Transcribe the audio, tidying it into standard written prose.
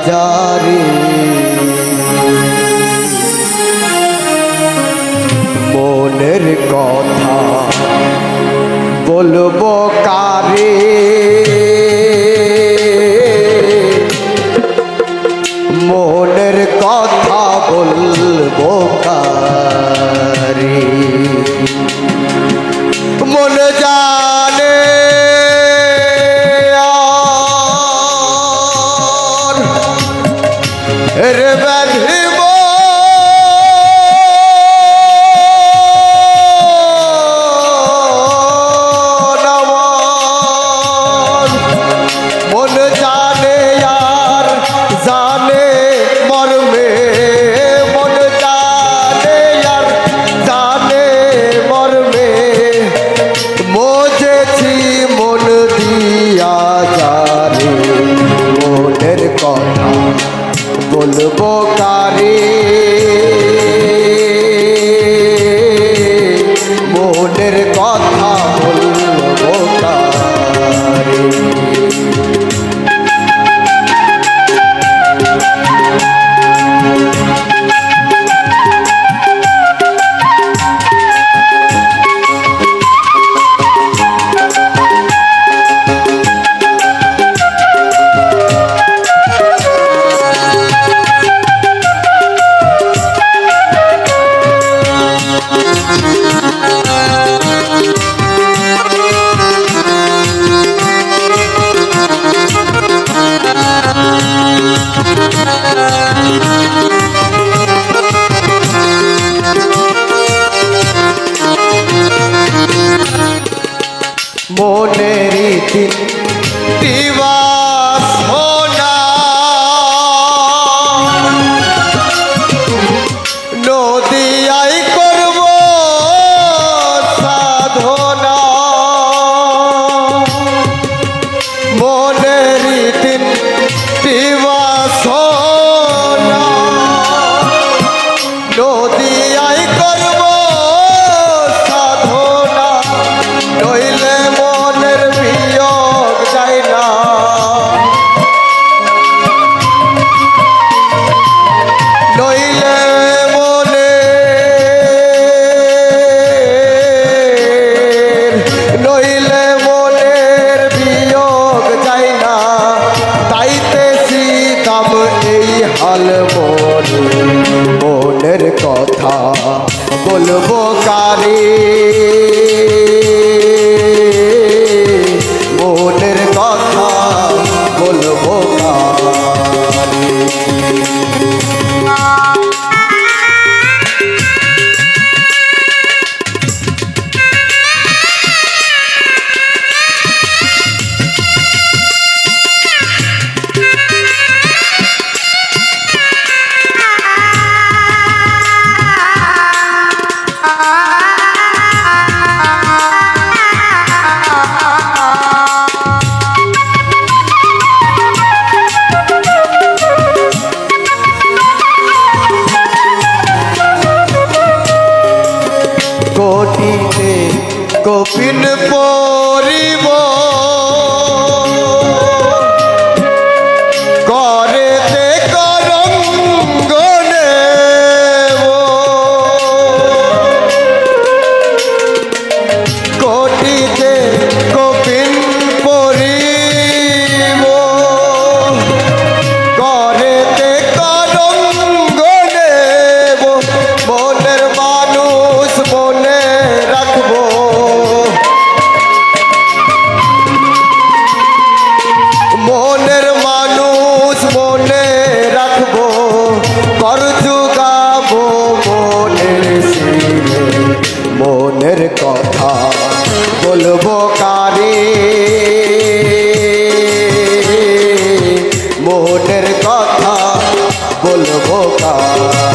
যারে মনের কথা বলবো কারে মনের কথা বলবো কারে মন জানে রে ব্যাধিব মন জানে আর জানে মর্মে মন জানে আর জানে মর্মে মোজেছি মন দিয়া যারে মনের কথা বলবো কারে মনের কথা বলবো কারে মনেরই দিবাস হোনা নদিয়াই করব সাধনা মনেরই দিবাস হোনা নদিয়াই করব সাধনা নইলে মনের বিয়োগ যায় না নইলে মনের বিয়োগ যায় না তাইতেছি দাম এই হাল মনের কথা বলবো কারে মনের কথা বলবো কারে কোটিতে কপিন পরিব করেতে করঙ্গনে কোটিতে কপিন পরিব করেতে করঙ্গনে মনের মানুষ মনে রাখবো মনের মানুষ মনে রাখবো কর যুগাবো মনের শিরে মনের কথা বলবো কারে মনের কথা বলবো কারে